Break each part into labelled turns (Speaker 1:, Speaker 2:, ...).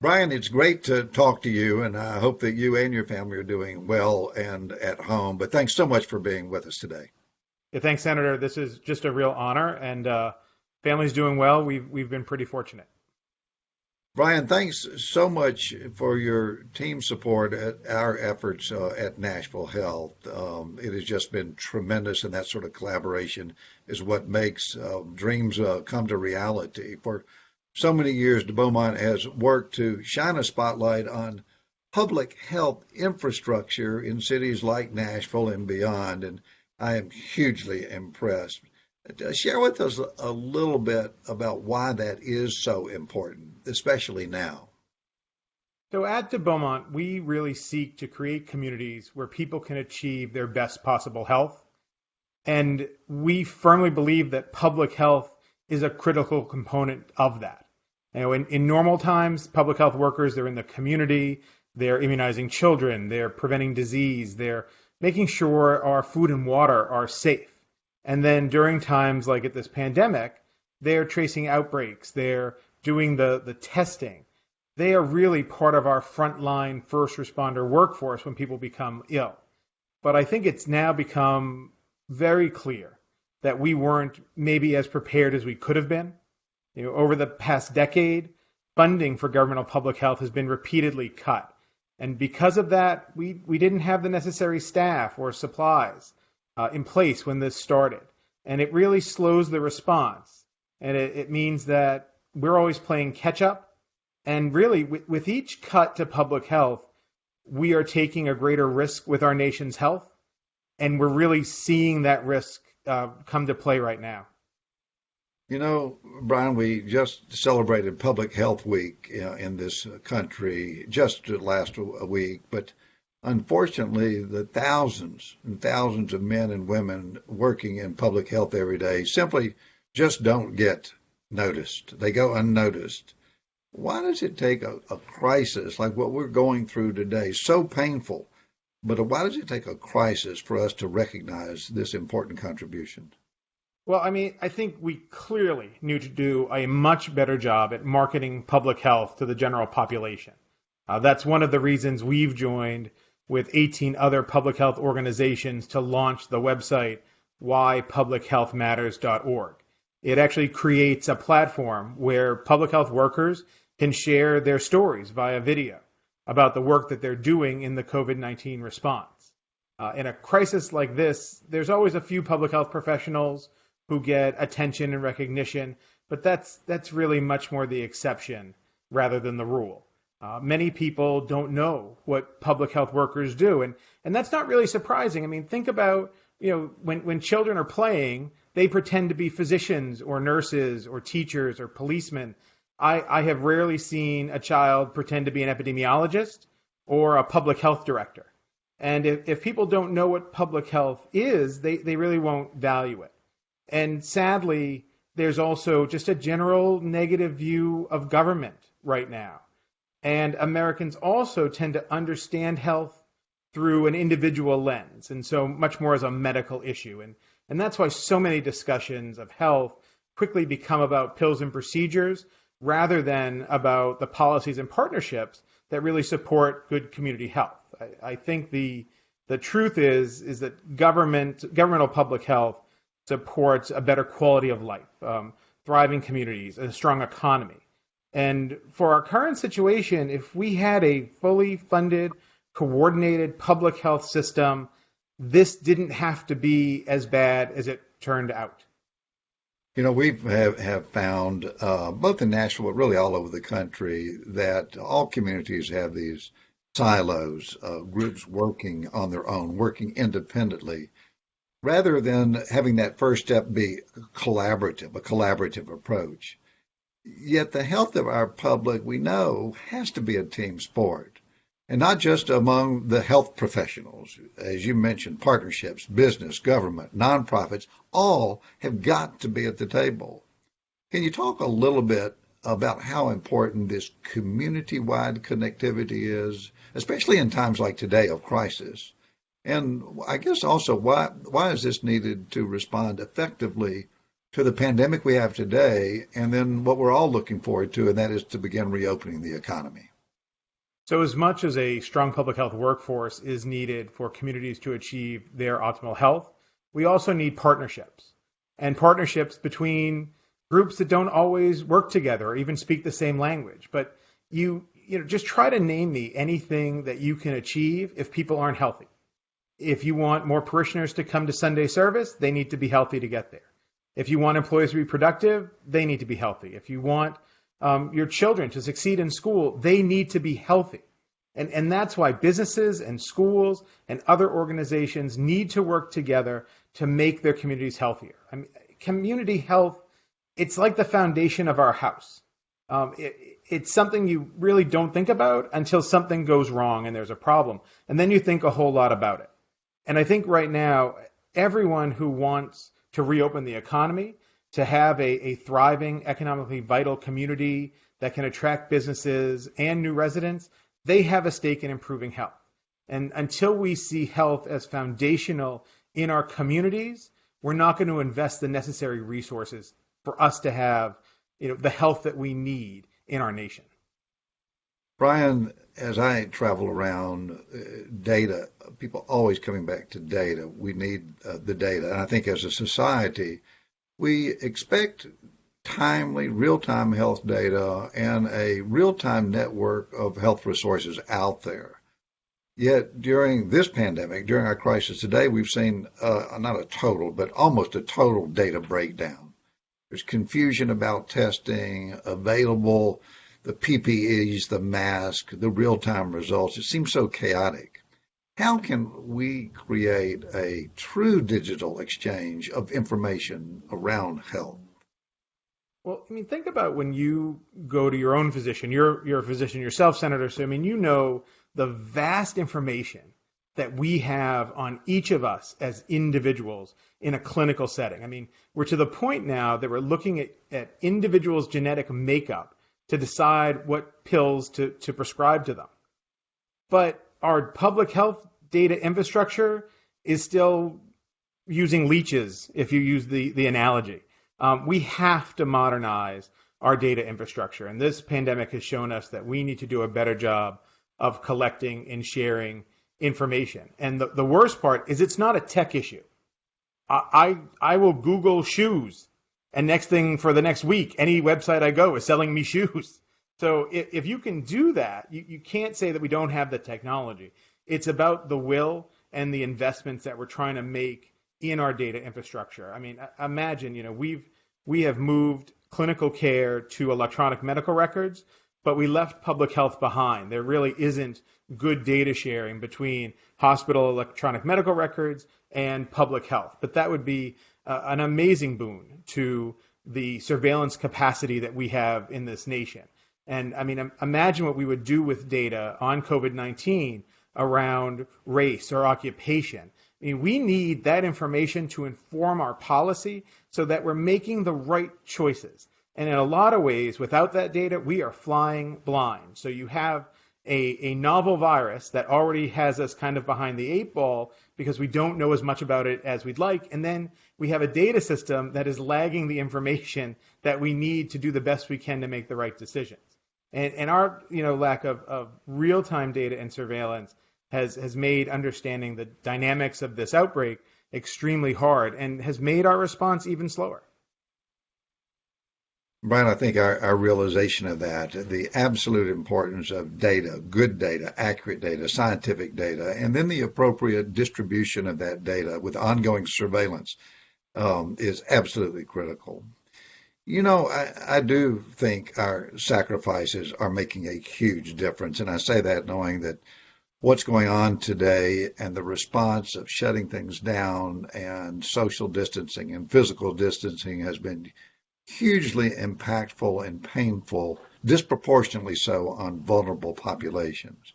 Speaker 1: Brian, it's great to talk to you, and I hope that you and your family are doing well and at home. But thanks so much for being with us today.
Speaker 2: Yeah, thanks, Senator. This is just a real honor, and family's doing well. We've been pretty fortunate.
Speaker 1: Brian, thanks so much for your team support at our efforts at Nashville Health. It has just been tremendous, and that sort of collaboration is what makes dreams come to reality. For so many years, the Beaumont has worked to shine a spotlight on public health infrastructure in cities like Nashville and beyond, and I am hugely impressed. Share with us a little bit about why that is so important, especially now.
Speaker 2: So at the Beaumont, we really seek to create communities where people can achieve their best possible health. And we firmly believe that public health is a critical component of that. In normal times, public health workers, they're in the community, they're immunizing children, they're preventing disease, they're making sure our food and water are safe. And then during times like at this pandemic, they're tracing outbreaks, they're doing the testing. They are really part of our frontline first responder workforce when people become ill. But I think it's now become very clear that we weren't maybe as prepared as we could have been. Over the past decade, funding for governmental public health has been repeatedly cut. And because of that, we didn't have the necessary staff or supplies in place when this started. And it really slows the response. And it means that we're always playing catch up. And really, with each cut to public health, we are taking a greater risk with our nation's health. And we're really seeing that risk come to play right now.
Speaker 1: You know, Brian, we just celebrated Public Health Week in this country just last week, but unfortunately, the thousands and thousands of men and women working in public health every day simply just don't get noticed. They go unnoticed. Why does it take a crisis like what we're going through today, so painful, but why does it take a crisis for us to recognize this important contribution?
Speaker 2: Well, I think we clearly need to do a much better job at marketing public health to the general population. That's one of the reasons we've joined with 18 other public health organizations to launch the website whypublichealthmatters.org. It actually creates a platform where public health workers can share their stories via video about the work that they're doing in the COVID-19 response. In a crisis like this, there's always a few public health professionals who get attention and recognition, but that's really much more the exception rather than the rule. Many people don't know what public health workers do, and that's not really surprising. Think about, when children are playing, they pretend to be physicians or nurses or teachers or policemen. I have rarely seen a child pretend to be an epidemiologist or a public health director. And if people don't know what public health is, they really won't value it. And sadly, there's also just a general negative view of government right now. And Americans also tend to understand health through an individual lens, and so much more as a medical issue. And that's why so many discussions of health quickly become about pills and procedures rather than about the policies and partnerships that really support good community health. I think the truth is that governmental public health supports a better quality of life, thriving communities, and a strong economy. And for our current situation, if we had a fully funded, coordinated public health system, this didn't have to be as bad as it turned out.
Speaker 1: We have found, both in Nashville, but really all over the country, that all communities have these silos, groups working on their own, working independently, rather than having that first step be a collaborative approach. Yet the health of our public, we know, has to be a team sport, and not just among the health professionals. As you mentioned, partnerships, business, government, nonprofits, all have got to be at the table. Can you talk a little bit about how important this community-wide connectivity is, especially in times like today of crisis? And I guess also, why is this needed to respond effectively to the pandemic we have today, and then what we're all looking forward to, and that is to begin reopening the economy?
Speaker 2: So as much as a strong public health workforce is needed for communities to achieve their optimal health, we also need partnerships, and partnerships between groups that don't always work together or even speak the same language. But just try to name me anything that you can achieve if people aren't healthy. If you want more parishioners to come to Sunday service, they need to be healthy to get there. If you want employees to be productive, they need to be healthy. If you want your children to succeed in school, they need to be healthy. And that's why businesses and schools and other organizations need to work together to make their communities healthier. I mean, community health, it's like the foundation of our house. It's something you really don't think about until something goes wrong and there's a problem. And then you think a whole lot about it. And I think right now, everyone who wants to reopen the economy, to have a thriving, economically vital community that can attract businesses and new residents, they have a stake in improving health. And until we see health as foundational in our communities, we're not going to invest the necessary resources for us to have, the health that we need in our nation.
Speaker 1: Brian, as I travel around, data, people always coming back to data. We need the data. And I think as a society, we expect timely, real-time health data and a real-time network of health resources out there. Yet during this pandemic, during our crisis today, we've seen not a total, but almost a total data breakdown. There's confusion about testing, available, the PPEs, the mask, the real-time results. It seems so chaotic. How can we create a true digital exchange of information around health?
Speaker 2: Well, I mean, think about when you go to your own physician. You're a physician yourself, Senator. So, I mean, you know the vast information that we have on each of us as individuals in a clinical setting. I mean, we're to the point now that we're looking at individuals' genetic makeup to decide what pills to prescribe to them. But our public health data infrastructure is still using leeches, if you use the analogy. We have to modernize our data infrastructure. And this pandemic has shown us that we need to do a better job of collecting and sharing information. And the worst part is it's not a tech issue. I will Google shoes, and next thing for the next week, any website I go is selling me shoes. So if you can do that, you can't say that we don't have the technology. It's about the will and the investments that we're trying to make in our data infrastructure. I mean, imagine, we have moved clinical care to electronic medical records, but we left public health behind. There really isn't good data sharing between hospital electronic medical records and public health. But that would be an amazing boon to the surveillance capacity that we have in this nation. And I mean, imagine what we would do with data on COVID-19 around race or occupation. I mean, we need that information to inform our policy so that we're making the right choices. And in a lot of ways, without that data, we are flying blind. So you have a novel virus that already has us kind of behind the eight ball because we don't know as much about it as we'd like. And then we have a data system that is lagging the information that we need to do the best we can to make the right decisions. And our lack of real-time data and surveillance has made understanding the dynamics of this outbreak extremely hard and has made our response even slower.
Speaker 1: Brian, I think our realization of that, the absolute importance of data, good data, accurate data, scientific data, and then the appropriate distribution of that data with ongoing surveillance is absolutely critical. I do think our sacrifices are making a huge difference, and I say that knowing that what's going on today and the response of shutting things down and social distancing and physical distancing has been hugely impactful and painful, disproportionately so on vulnerable populations.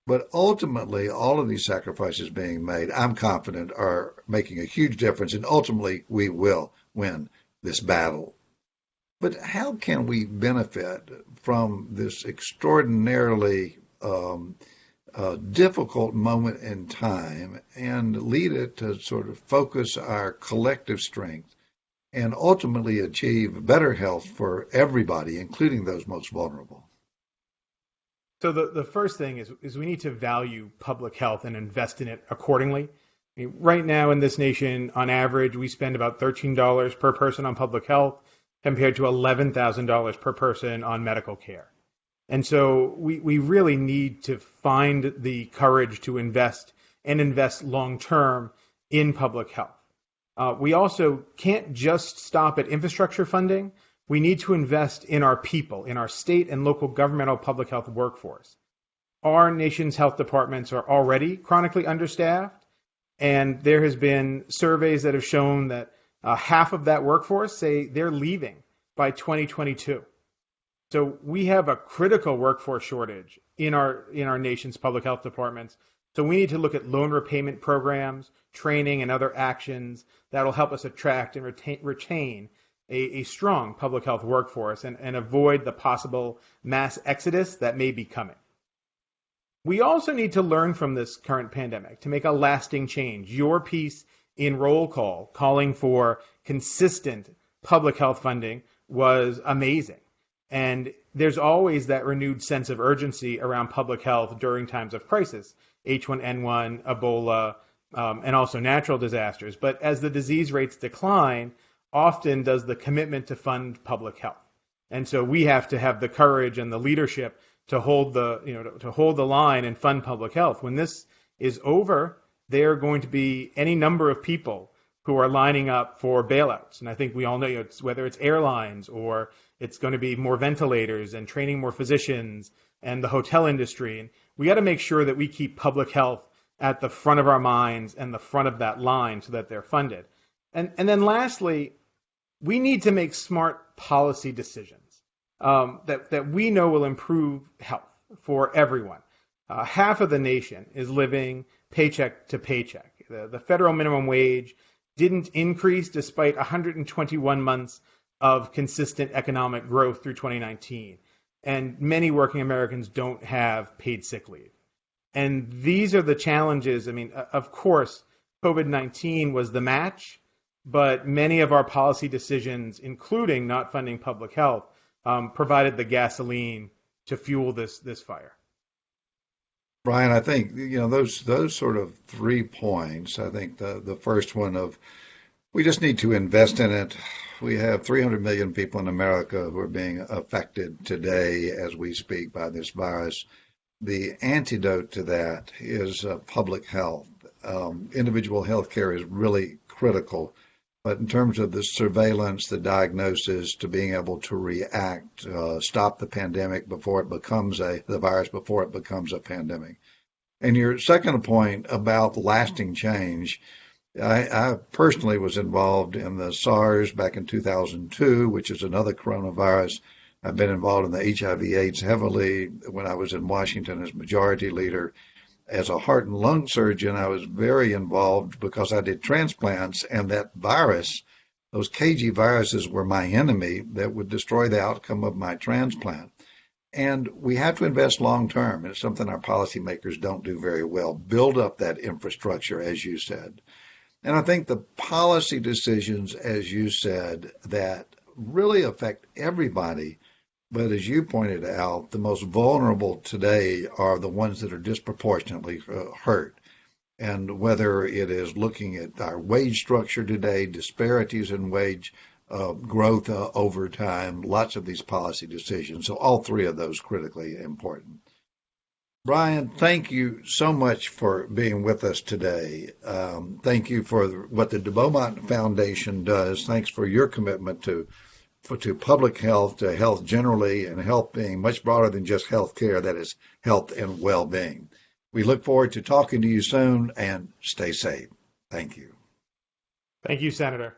Speaker 1: But ultimately, all of these sacrifices being made, I'm confident, are making a huge difference, and ultimately we will win this battle. But how can we benefit from this extraordinarily difficult moment in time and lead it to sort of focus our collective strength and ultimately achieve better health for everybody, including those most vulnerable?
Speaker 2: So the first thing is we need to value public health and invest in it accordingly. I mean, right now in this nation, on average, we spend about $13 per person on public health compared to $11,000 per person on medical care. And so we really need to find the courage to invest and invest long term in public health. We also can't just stop at infrastructure funding. We need to invest in our people, in our state and local governmental public health workforce. Our nation's health departments are already chronically understaffed, and there has been surveys that have shown that half of that workforce say they're leaving by 2022. So we have a critical workforce shortage in our nation's public health departments. So we need to look at loan repayment programs, training, and other actions that will help us attract and retain a strong public health workforce and avoid the possible mass exodus that may be coming. We also need to learn from this current pandemic to make a lasting change. Your piece in Roll Call calling for consistent public health funding was amazing. And there's always that renewed sense of urgency around public health during times of crisis, H1N1, Ebola, and also natural disasters. But as the disease rates decline, often does the commitment to fund public health. And so we have to have the courage and the leadership to hold the line and fund public health. When this is over, there are going to be any number of people who are lining up for bailouts. And I think we all know whether it's airlines or it's going to be more ventilators and training more physicians and the hotel industry. And we got to make sure that we keep public health at the front of our minds and the front of that line so that they're funded. And then lastly, we need to make smart policy decisions that we know will improve health for everyone. Half of the nation is living paycheck to paycheck. The federal minimum wage didn't increase despite 121 months of consistent economic growth through 2019. And many working Americans don't have paid sick leave. And these are the challenges. I mean, of course, COVID-19 was the match, but many of our policy decisions, including not funding public health, provided the gasoline to fuel this fire.
Speaker 1: Brian, I think those sort of 3 points. I think the first one of we just need to invest in it. We have 300 million people in America who are being affected today as we speak by this virus. The antidote to that is public health. Individual health care is really critical. But in terms of the surveillance, the diagnosis, to being able to react, stop the pandemic before it becomes the virus before it becomes a pandemic. And your second point about lasting change, I personally was involved in the SARS back in 2002, which is another coronavirus. I've been involved in the HIV/AIDS heavily when I was in Washington as majority leader. As a heart and lung surgeon, I was very involved because I did transplants, and that virus, those KG viruses were my enemy that would destroy the outcome of my transplant. And we have to invest long term. It's something our policymakers don't do very well. Build up that infrastructure, as you said. And I think the policy decisions, as you said, that really affect everybody. But as you pointed out, the most vulnerable today are the ones that are disproportionately hurt. And whether it is looking at our wage structure today, disparities in wage growth over time, lots of these policy decisions. So all 3 of those critically important. Brian, thank you so much for being with us today. Thank you for what the Beaumont Foundation does. Thanks for your commitment to public health, to health generally, and health being much broader than just health care. That is health and well-being. We look forward to talking to you soon, and stay safe. Thank you.
Speaker 2: Thank you, Senator.